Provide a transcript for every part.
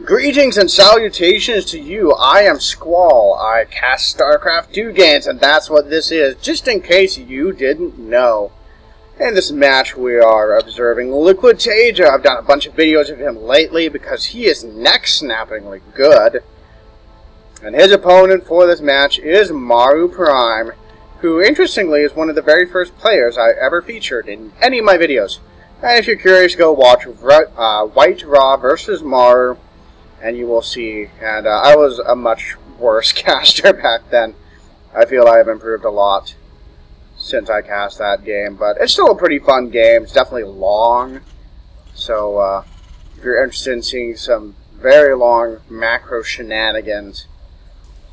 Greetings and salutations to you. I am Squall. I cast Starcraft 2 games, and that's what this is, just in case you didn't know. In this match, we are observing Liquid TaeJa. I've done a bunch of videos of him lately because he is neck-snappingly good. And his opponent for this match is Maru Prime, who, interestingly, is one of the very first players I ever featured in any of my videos. And if you're curious, go watch White Raw versus Maru, and you will see. And I was a much worse caster back then. I feel I have improved a lot since I cast that game, but it's still a pretty fun game. It's definitely long, so if you're interested in seeing some very long macro shenanigans,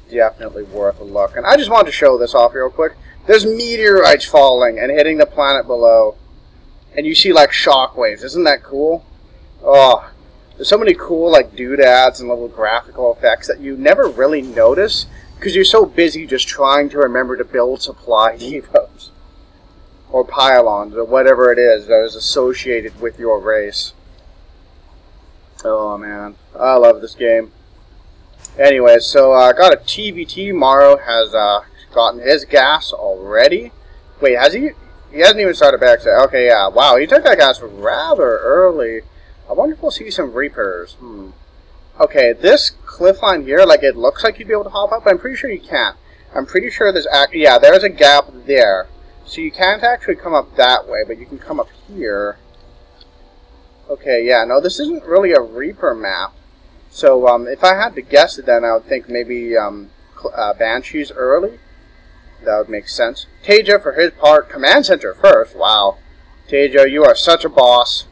definitely worth a look. And I just wanted to show this off real quick. There's meteorites falling and hitting the planet below, and you see like shockwaves. Isn't that cool? Oh, there's so many cool like doodads and little graphical effects that you never really notice because you're so busy just trying to remember to build supply depots or pylons or whatever it is that is associated with your race. Oh man, I love this game. Anyway, so I got a TVT. Maru has gotten his gas already. Wait, has he? He hasn't even started back. Okay, yeah. Wow, he took that gas rather early. I wonder if we'll see some Reapers. Okay, this cliff line here, like it looks like you'd be able to hop up, but I'm pretty sure you can't. I'm pretty sure there's yeah, there's a gap there. So you can't actually come up that way, but you can come up here. Okay, yeah, no, this isn't really a Reaper map. So if I had to guess it, then I would think maybe Banshees early. That would make sense. TaeJa, for his part, Command Center first. Wow. TaeJa, you are such a boss.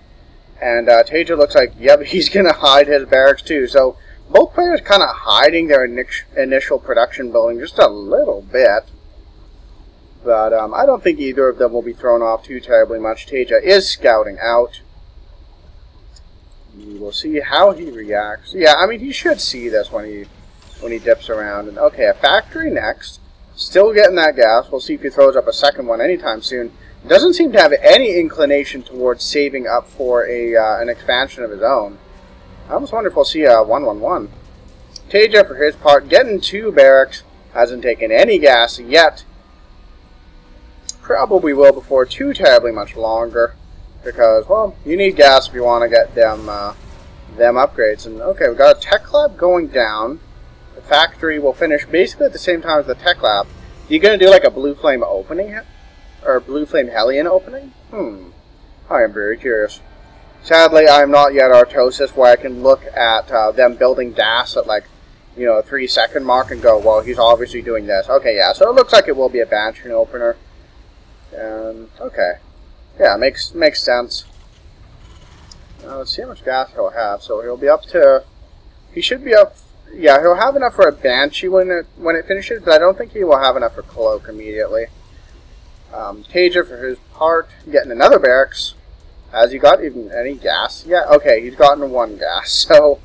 And TaeJa looks like, yep, he's going to hide his barracks too. So both players kind of hiding their initial production building just a little bit. But I don't think either of them will be thrown off too terribly much. TaeJa is scouting out. We will see how he reacts. Yeah, I mean, he should see this when he dips around. And okay, a factory next. Still getting that gas. We'll see if he throws up a second one anytime soon. Doesn't seem to have any inclination towards saving up for an expansion of his own. I almost wonder if we'll see a 1-1-1. TaeJa, for his part, getting 2 barracks. Hasn't taken any gas yet. Probably will before too terribly much longer. Because, well, you need gas if you want to get them upgrades. And okay, we've got a tech lab going down. The factory will finish basically at the same time as the tech lab. Are you going to do like a blue flame opening? Or Blue Flame Hellion opening? I am very curious. Sadly, I am not yet Artosis where I can look at them building DAS at like, you know, a 3-second mark and go, well, he's obviously doing this. Okay, yeah, so it looks like it will be a Banshee opener. And, okay. Yeah, makes sense. Let's see how much gas he'll have. So he'll be up to... He should be up... Yeah, he'll have enough for a Banshee when it finishes, but I don't think he will have enough for Cloak immediately. TaeJa, for his part, getting another barracks. Has he got even any gas? Yeah, okay, he's gotten 1 gas, so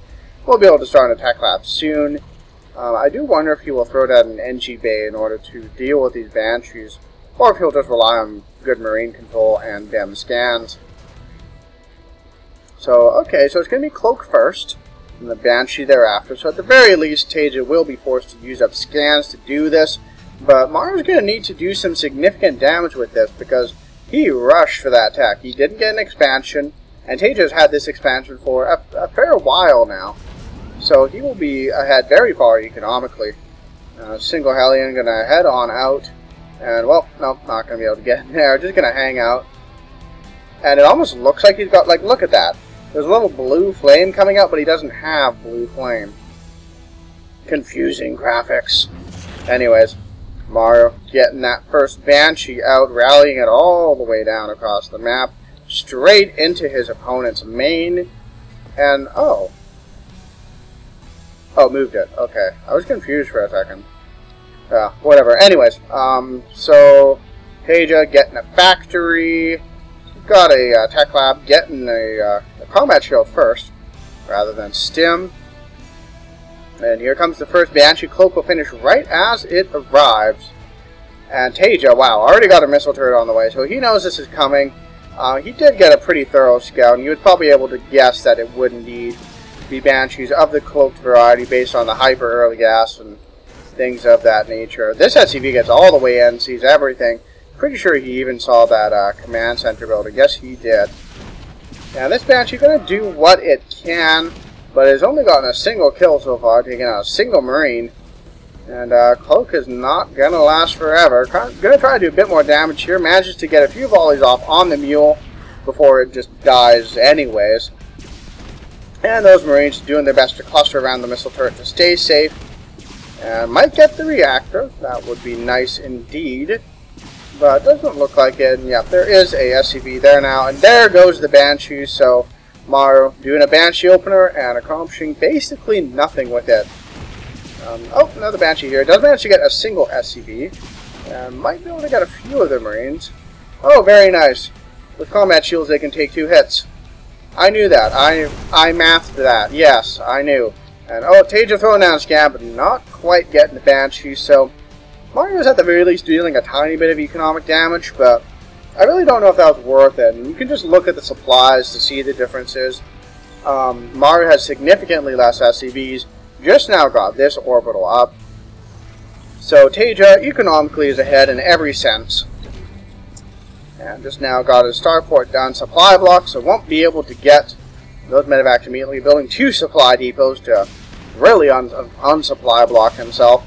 we'll be able to start an attack lab soon. I do wonder if he will throw down an NG Bay in order to deal with these Banshees, or if he'll just rely on good marine control and them scans. So, okay, so it's going to be Cloak first, and the Banshee thereafter. So at the very least, TaeJa will be forced to use up scans to do this. But Maru's going to need to do some significant damage with this because he rushed for that attack. He didn't get an expansion, and TaeJa's had this expansion for a fair while now. So he will be ahead very far economically. Single Hellion going to head on out. And, well, no, not going to be able to get in there. Just going to hang out. And it almost looks like he's got, like, look at that. There's a little blue flame coming out, but he doesn't have blue flame. Confusing graphics. Anyways. Maru getting that first Banshee out, rallying it all the way down across the map, straight into his opponent's main, and oh, moved it. Okay, I was confused for a second. Whatever. Anyways, so TaeJa getting a factory, got a tech lab, getting a combat shield first, rather than stim. And here comes the first Banshee. Cloak will finish right as it arrives. And TaeJa, wow, already got a missile turret on the way, so he knows this is coming. He did get a pretty thorough scout, and he was probably able to guess that it would indeed be Banshees of the cloaked variety based on the hyper early gas and things of that nature. This SCV gets all the way in, sees everything. Pretty sure he even saw that command center building. Yes, he did. Now this Banshee is going to do what it can, but has only gotten a single kill so far, taking out a single Marine. And Cloak is not going to last forever. Going to try to do a bit more damage here. Manages to get a few volleys off on the Mule before it just dies anyways. And those Marines doing their best to cluster around the missile turret to stay safe. And might get the reactor. That would be nice indeed. But it doesn't look like it. And yeah, there is a SCV there now. And there goes the Banshee. So Maru doing a Banshee opener and accomplishing basically nothing with it. Oh, another Banshee here. Does manage to get a single SCV. And might be able to get a few of the Marines. Oh, very nice. With combat shields, they can take 2 hits. I knew that. I mathed that. Yes, I knew. And oh, TaeJa throwing down a scab, but not quite getting the Banshee. So Maru was at the very least dealing a tiny bit of economic damage, but I really don't know if that was worth it. And you can just look at the supplies to see the differences. Maru has significantly less SCVs. Just now got this orbital up. So TaeJa economically is ahead in every sense. And just now got his starport done. Supply block, so won't be able to get those medevacs immediately. Building 2 supply depots to really unsupply block himself.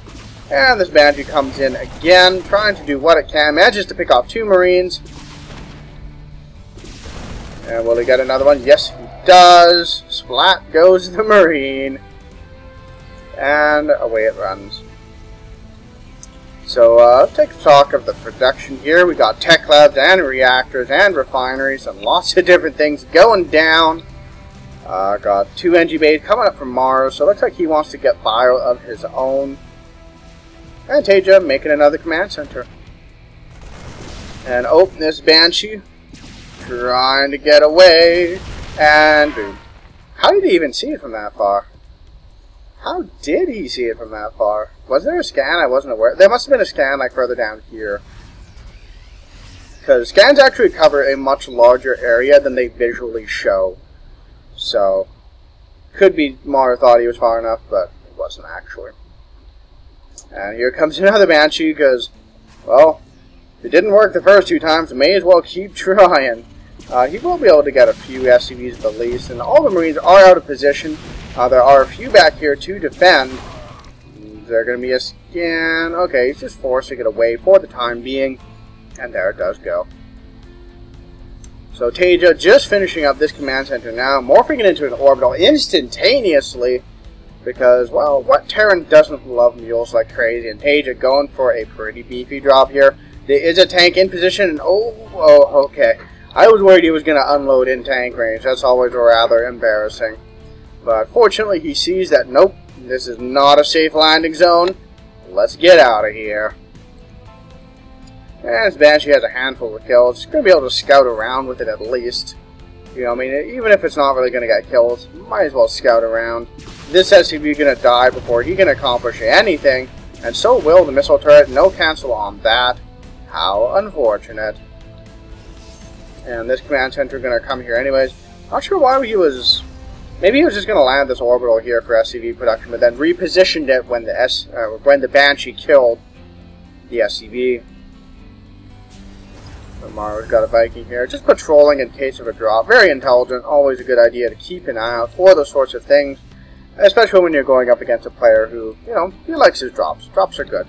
And this Banshee comes in again, trying to do what it can. Manages to pick off 2 Marines. And will he get another one? Yes, he does. Splat goes the Marine. And away it runs. So let's take stock of the production here. We got tech labs and reactors and refineries and lots of different things going down. Got 2 NG bays coming up from Maru, so it looks like he wants to get bio of his own. And TaeJa making another command center. And oh, this Banshee trying to get away. And boom. How did he even see it from that far? How did he see it from that far? Was there a scan? I wasn't aware. There must have been a scan like further down here. Because scans actually cover a much larger area than they visually show. So, could be Maru thought he was far enough, but it wasn't actually. And here comes another Banshee because, well, if it didn't work the first 2 times, may as well keep trying. He will be able to get a few SCVs at the least, and all the Marines are out of position. There are a few back here to defend. Is there going to be a scan? Okay, he's just forcing it away for the time being. And there it does go. So TaeJa just finishing up this command center now, morphing it into an orbital instantaneously. Because, well, what Terran doesn't love mules like crazy? And TaeJa going for a pretty beefy drop here. There is a tank in position, and oh, okay. I was worried he was going to unload in tank range. That's always rather embarrassing. But fortunately, he sees that, nope, this is not a safe landing zone. Let's get out of here. And this Banshee has a handful of kills. He's going to be able to scout around with it at least. You know, I mean, even if it's not really going to get kills, might as well scout around. This SCV is going to die before he can accomplish anything. And so will the missile turret. No cancel on that. How unfortunate. And this command center is going to come here anyways. Not sure why he was... Maybe he was just going to land this orbital here for SCV production, but then repositioned it when the Banshee killed the SCV. So Maru's got a Viking here, just patrolling in case of a drop. Very intelligent, always a good idea to keep an eye out for those sorts of things, especially when you're going up against a player who, you know, he likes his drops. Drops are good.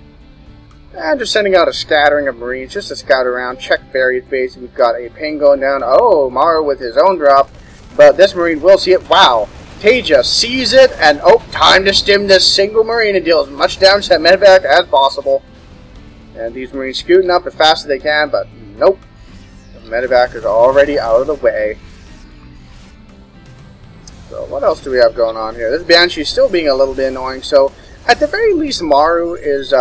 And just sending out a scattering of Marines just to scout around, check various bases. We've got a ping going down. Oh, Maru with his own drop. But this Marine will see it. Wow. TaeJa sees it, and oh, time to stim this single Marine and deal as much damage to that medevac as possible. And these Marines scooting up as fast as they can, but nope. The medevac is already out of the way. So what else do we have going on here? This Banshee is still being a little bit annoying, so at the very least Maru is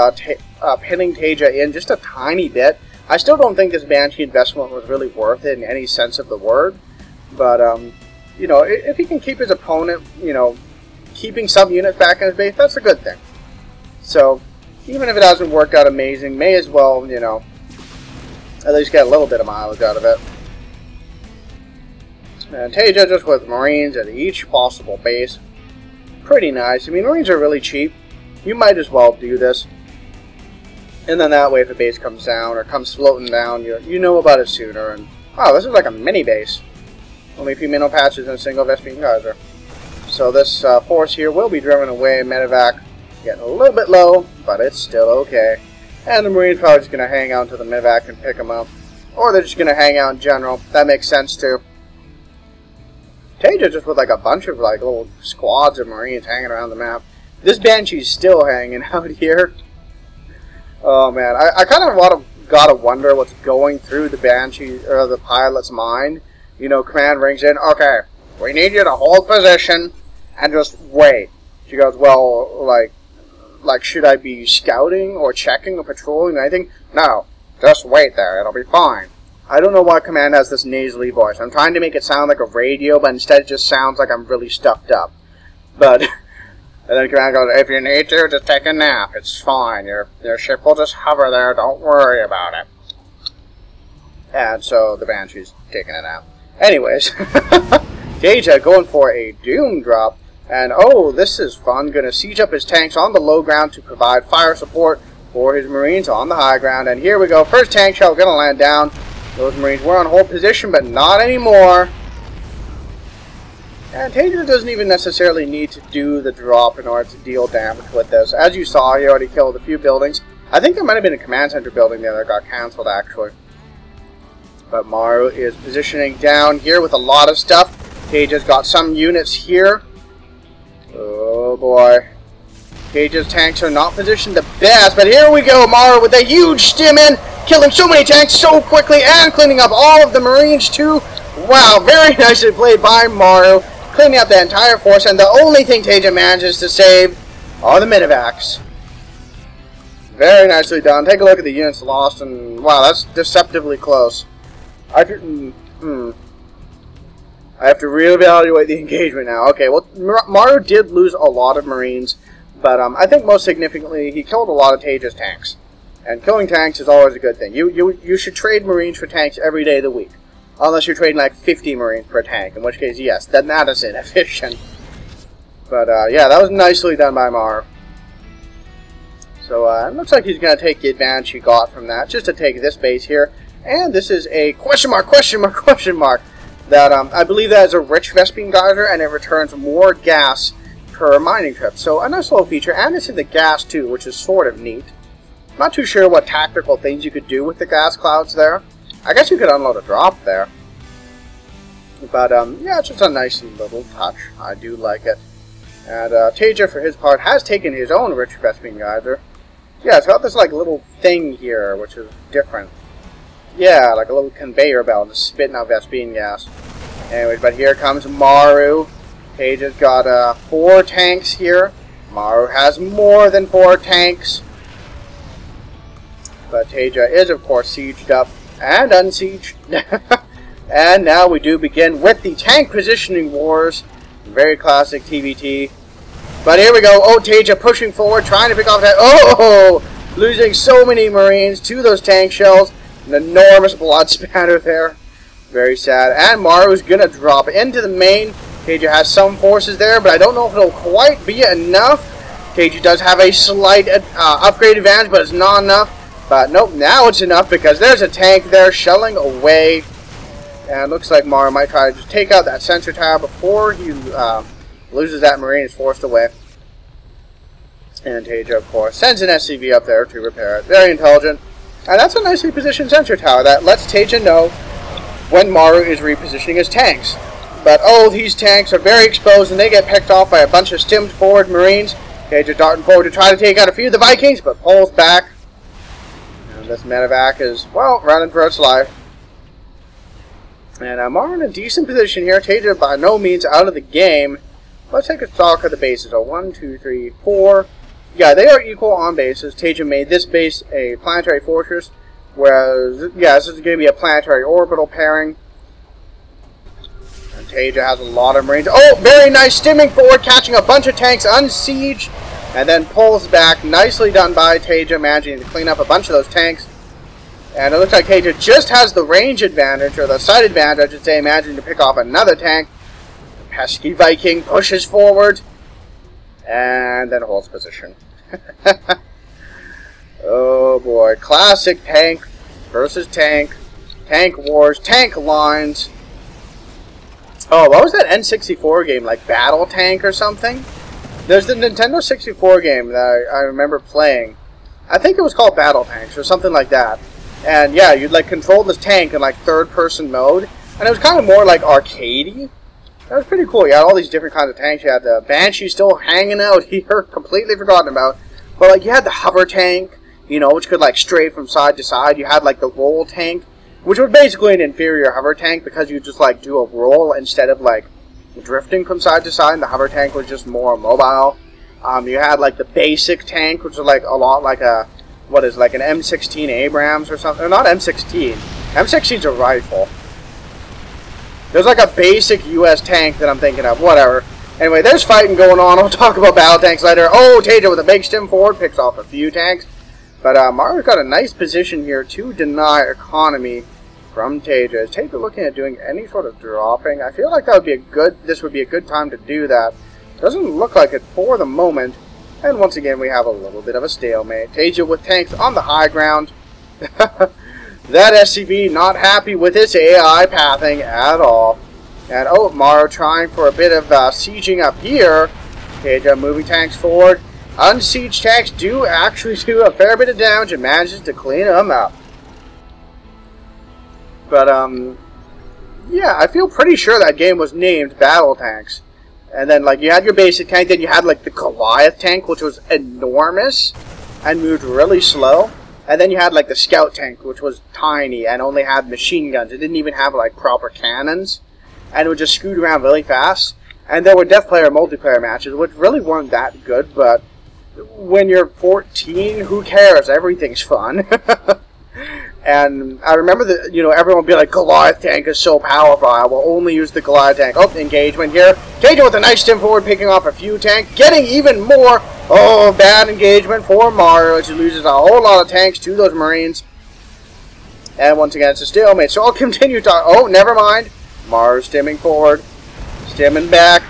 pinning TaeJa in just a tiny bit. I still don't think this Banshee investment was really worth it in any sense of the word. But, you know, if he can keep his opponent, you know, keeping some units back in his base, that's a good thing. So, even if it hasn't worked out amazing, may as well, you know, at least get a little bit of mileage out of it. And TaeJa just with Marines at each possible base. pretty nice. I mean, Marines are really cheap. You might as well do this. And then that way, if a base comes down or comes floating down, you know about it sooner. And wow, this is like a mini base. Only a few minnow patches and a single Vespene geyser. So this force here will be driven away. Medevac getting a little bit low, but it's still okay. And the Marines probably just going to hang out until the Medevac can pick them up. Or they're just going to hang out in general. That makes sense too. TaeJa just with like a bunch of like little squads of Marines hanging around the map. This Banshee's still hanging out here. Oh man, I kind of gotta wonder what's going through the Banshee or the pilot's mind. You know, command rings in. Okay, we need you to hold position and just wait. She goes, well, like should I be scouting or checking or patrolling or anything? No, just wait there. It'll be fine. I don't know why command has this nasally voice. I'm trying to make it sound like a radio, but instead it just sounds like I'm really stuffed up. But and then command goes, if you need to, just take a nap. It's fine. Your ship will just hover there. Don't worry about it. And so the Banshee's taking a nap. Anyways, TaeJa going for a Doom drop. And oh, this is fun. Gonna siege up his tanks on the low ground to provide fire support for his Marines on the high ground. And here we go. First tank shell gonna land down. Those Marines were on hold position, but not anymore. And TaeJa doesn't even necessarily need to do the drop in order to deal damage with this. As you saw, he already killed a few buildings. I think there might have been a command center building there that got cancelled, actually. But Maru is positioning down here with a lot of stuff. TaeJa's got some units here. Oh boy. TaeJa's tanks are not positioned the best, but here we go, Maru with a huge stim in, killing so many tanks so quickly and cleaning up all of the Marines too. Wow, very nicely played by Maru, cleaning up the entire force, and the only thing TaeJa manages to save are the Medevacs. Very nicely done. Take a look at the units lost, and wow, that's deceptively close. I have to reevaluate the engagement now. Okay, well, Maru did lose a lot of Marines, but I think most significantly, he killed a lot of TaeJa's tanks. And killing tanks is always a good thing. You should trade Marines for tanks every day of the week. Unless you're trading like 50 Marines per tank, in which case, yes, then that is inefficient. But yeah, that was nicely done by Maru. So it looks like he's going to take the advantage he got from that, just to take this base here. And this is a question mark, that I believe that is a rich Vespene geyser, and it returns more gas per mining trip. So a nice little feature, and it's in the gas too, which is sort of neat. Not too sure what tactical things you could do with the gas clouds there. I guess you could unload a drop there. But yeah, it's just a nice little touch. I do like it. And TaeJa, for his part, has taken his own rich Vespene geyser. Yeah, it's got this like little thing here, which is different. Yeah, like a little conveyor belt just spitting out Vespene gas. Anyways, but here comes Maru. TaeJa's got 4 tanks here. Maru has more than 4 tanks. But TaeJa is, of course, sieged up and unsieged. And now we do begin with the tank positioning wars. Very classic TVT. But here we go. Oh, TaeJa pushing forward, trying to pick off that. Oh! Losing so many Marines to those tank shells. An enormous blood spatter there. Very sad. And Maru's going to drop into the main. TaeJa has some forces there, but I don't know if it'll quite be enough. TaeJa does have a slight upgrade advantage, but it's not enough. But nope, now it's enough because there's a tank there shelling away. And it looks like Maru might try to just take out that sensor tower before he loses that Marine, is forced away. And TaeJa, of course, sends an SCV up there to repair it. Very intelligent. And that's a nicely positioned sensor tower that lets TaeJa know when Maru is repositioning his tanks. But oh, these tanks are very exposed and they get picked off by a bunch of stimmed forward Marines. TaeJa darting forward to try to take out a few of the Vikings, but pulls back. And this Medevac is, well, running for its life. And Maru in a decent position here. TaeJa by no means out of the game. Let's take a stock of the bases. So 1, 2, 3, 4. Yeah, they are equal on bases. TaeJa made this base a planetary fortress, whereas, yeah, this is going to be a planetary orbital pairing. And TaeJa has a lot of Marines. Oh, very nice stimming forward, catching a bunch of tanks, unsiege, and then pulls back. Nicely done by TaeJa, managing to clean up a bunch of those tanks. And it looks like TaeJa just has the range advantage, or the sight advantage, I should say, managing to pick off another tank. The pesky Viking pushes forward. And then holds position. Oh boy. Classic tank versus tank. Tank wars. Tank lines. Oh, what was that N64 game? Like Battle Tank or something? There's the Nintendo 64 game that I remember playing. I think it was called Battle Tanks or something like that. And yeah, you'd like control this tank in like third-person mode. And it was kind of more like arcadey. That was pretty cool. You had all these different kinds of tanks. You had the Banshee still hanging out here, completely forgotten about. But like you had the hover tank, you know, which could like stray from side to side. You had like the roll tank, which was basically an inferior hover tank because you just like do a roll instead of like drifting from side to side. And the hover tank was just more mobile. You had like the basic tank, which was like a lot like a, what is like an M16 Abrams or something. Or not M16. M16's a rifle. There's like a basic US tank that I'm thinking of. Whatever. Anyway, there's fighting going on. I'll talk about battle tanks later. Oh, TaeJa with a big stim forward picks off a few tanks. But Maru's got a nice position here to deny economy from TaeJa. Is TaeJa looking at doing any sort of dropping? I feel like that would be a good. This would be a good time to do that. Doesn't look like it for the moment. And once again, we have a little bit of a stalemate. TaeJa with tanks on the high ground. That SCV not happy with its AI pathing at all. And oh, Maru trying for a bit of sieging up here. TaeJa moving tanks forward. Unsieged tanks do actually do a fair bit of damage and manages to clean them up. But yeah, I feel pretty sure that game was named Battle Tanks. And then like you had your basic tank, then you had like the Goliath tank, which was enormous and moved really slow. And then you had like the scout tank, which was tiny and only had machine guns. It didn't even have like proper cannons. And it would just scoot around really fast. And there were death player multiplayer matches, which really weren't that good, but when you're 14, who cares? Everything's fun. And I remember that, you know, everyone would be like, Goliath tank is so powerful, I will only use the Goliath tank. Oh, engagement here. TaeJa with a nice stim forward, picking off a few tanks, getting even more. Oh, bad engagement for Maru as he loses a whole lot of tanks to those Marines. And once again, it's a stalemate. So I'll continue to... Oh, never mind. Maru stimming forward. Stimming back.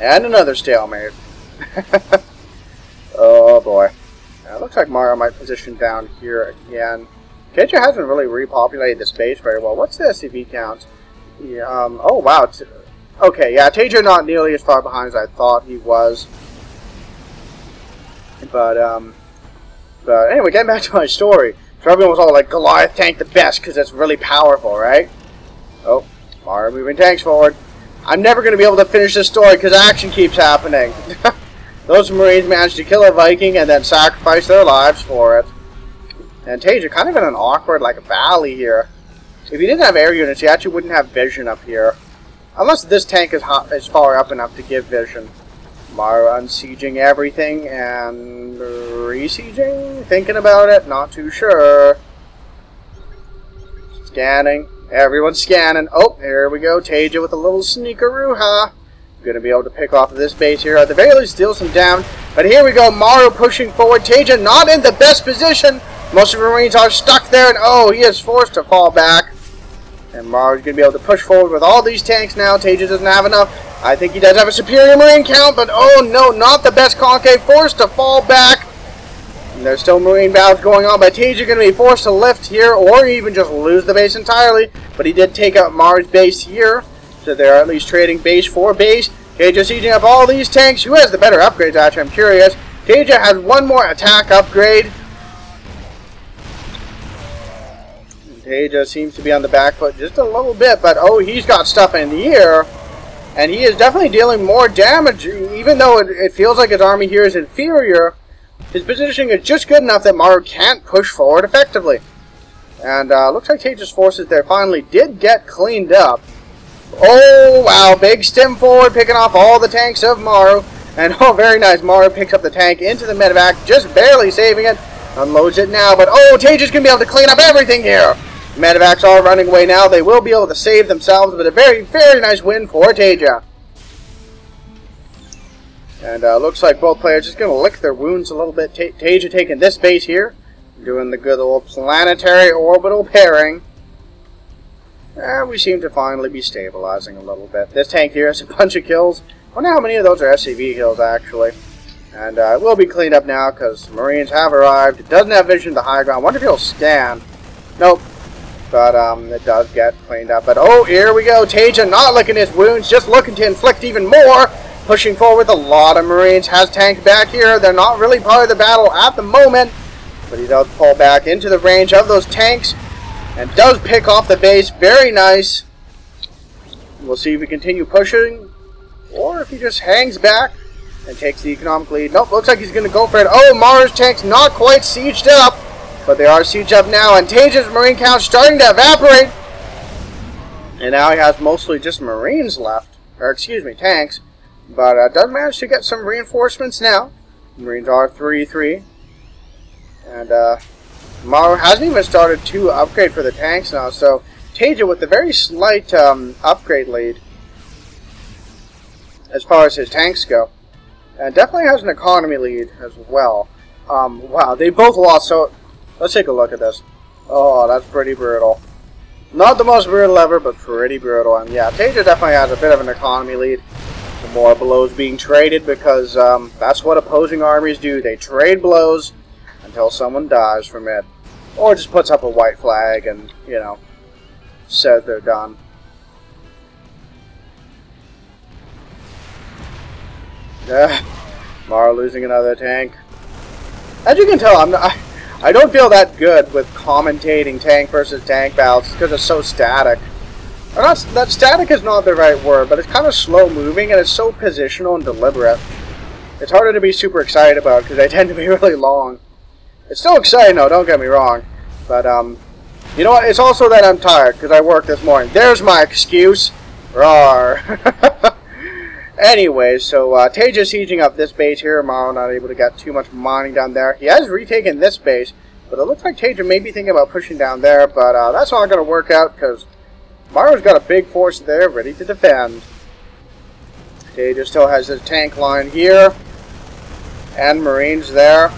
And another stalemate. Oh, boy. It looks like Maru might position down here again. TaeJa hasn't really repopulated the space very well. What's the SCV count? Yeah, oh, wow. Okay, yeah, TaeJa not nearly as far behind as I thought he was. But anyway, getting back to my story. So everyone was all like, Goliath tank the best because it's really powerful, right? Oh, Maru moving tanks forward. I'm never going to be able to finish this story because action keeps happening. Those Marines managed to kill a Viking and then sacrifice their lives for it. And TaeJa kind of in an awkward, like, valley here. If you didn't have air units, you actually wouldn't have vision up here. Unless this tank is far up enough to give vision. Maru unsieging everything and re-sieging? Thinking about it? Not too sure. Scanning. Everyone's scanning. Oh, here we go. TaeJa with a little sneakeroo, huh? Going to be able to pick off this base here. At the very least, deal some down. But here we go. Maru pushing forward. TaeJa not in the best position. Most of the Marines are stuck there. And oh, he is forced to fall back. And Maru's going to be able to push forward with all these tanks now. TaeJa doesn't have enough. I think he does have a superior Marine count. But oh no, not the best concave. Forced to fall back. And there's still Marine battles going on. But TaeJa going to be forced to lift here. Or even just lose the base entirely. But he did take out Maru's base here. So they're at least trading base for base. TaeJa sieging up all these tanks. Who has the better upgrades, actually? I'm curious. TaeJa has one more attack upgrade. TaeJa seems to be on the back foot just a little bit, but oh, he's got stuff in the air. And he is definitely dealing more damage. Even though it feels like his army here is inferior, his positioning is just good enough that Maru can't push forward effectively. And looks like TaeJa's forces there finally did get cleaned up. Oh, wow, big stim forward, picking off all the tanks of Maru. And oh, very nice, Maru picks up the tank into the medevac, just barely saving it. Unloads it now, but oh, TaeJa's going to be able to clean up everything here. Medevacs are running away now. They will be able to save themselves, but a very, very nice win for TaeJa. And looks like both players just going to lick their wounds a little bit. TaeJa taking this base here, doing the good old planetary orbital pairing. And we seem to finally be stabilizing a little bit. This tank here has a bunch of kills. I wonder how many of those are SCV kills, actually. And it will be cleaned up now, because Marines have arrived. It doesn't have vision to high ground. I wonder if it'll scan. Nope. But it does get cleaned up. But oh, here we go. TaeJa not looking at his wounds, just looking to inflict even more. Pushing forward with a lot of Marines. Has tanks back here. They're not really part of the battle at the moment. But he does pull back into the range of those tanks. And does pick off the base. Very nice. We'll see if we continue pushing. Or if he just hangs back and takes the economic lead. Nope, looks like he's going to go for it. Oh, Maru's tanks not quite sieged up. But they are sieged up now, and TaeJa's Marine count starting to evaporate. And now he has mostly just Marines left. Or, excuse me, tanks. But does manage to get some reinforcements now. Marines are 3-3. And Maru hasn't even started to upgrade for the tanks now. So TaeJa with a very slight upgrade lead as far as his tanks go. And definitely has an economy lead as well. Wow, they both lost, so let's take a look at this. Oh, that's pretty brutal. Not the most brutal ever, but pretty brutal. And yeah, TaeJa definitely has a bit of an economy lead. Some more blows being traded because that's what opposing armies do. They trade blows until someone dies from it. Or just puts up a white flag and, you know, says they're done. Maru losing another tank. As you can tell, I don't feel that good with commentating tank versus tank battles because it's so static. Or not, that static is not the right word, but it's kind of slow moving and it's so positional and deliberate. It's harder to be super excited about because they tend to be really long. It's still exciting though, don't get me wrong. But you know what? It's also that I'm tired because I worked this morning. There's my excuse. Rawr. Anyway, so TaeJa sieging up this base here. Maru not able to get too much mining down there. He has retaken this base, but it looks like TaeJa may be thinking about pushing down there, but that's not going to work out because Maru's got a big force there ready to defend. TaeJa still has his tank line here, and Marines there.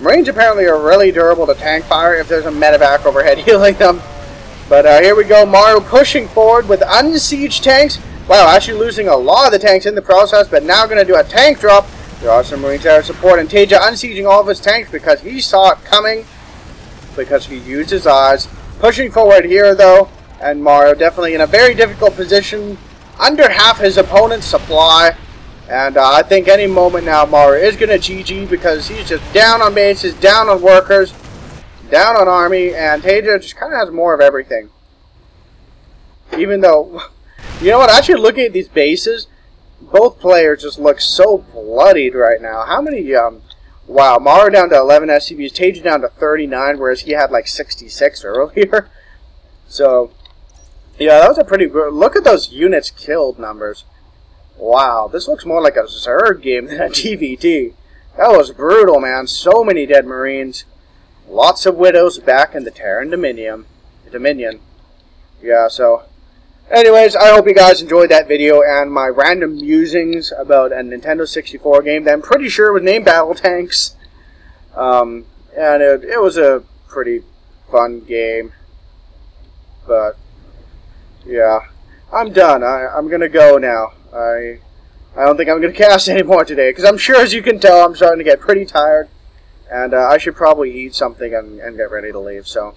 Marines apparently are really durable to tank fire if there's a medevac overhead healing them. But here we go, Maru pushing forward with unsieged tanks. Wow, actually losing a lot of the tanks in the process, but now going to do a tank drop. There are some Marines there to support, and TaeJa unsieging all of his tanks because he saw it coming, because he used his eyes. Pushing forward here, though, and Maru definitely in a very difficult position, under half his opponent's supply. And I think any moment now, Maru is going to GG because he's just down on bases, down on workers, down on army, and TaeJa just kind of has more of everything. Even though... You know what, actually looking at these bases, both players just look so bloodied right now. How many, wow, Maru down to 11 SCVs, TaeJa down to 39, whereas he had like 66 earlier. So, yeah, that was a pretty good, look at those units killed numbers. Wow, this looks more like a Zerg game than a TVT. That was brutal, man, so many dead Marines. Lots of widows back in the Terran Dominion. Yeah, so... Anyways, I hope you guys enjoyed that video and my random musings about a Nintendo 64 game that I'm pretty sure was named Battle Tanks. And it was a pretty fun game. But, yeah. I'm done. I'm going to go now. I don't think I'm going to cast anymore today, because I'm sure, as you can tell, I'm starting to get pretty tired. And I should probably eat something and get ready to leave. So,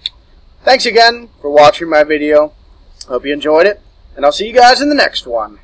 thanks again for watching my video. Hope you enjoyed it, and I'll see you guys in the next one.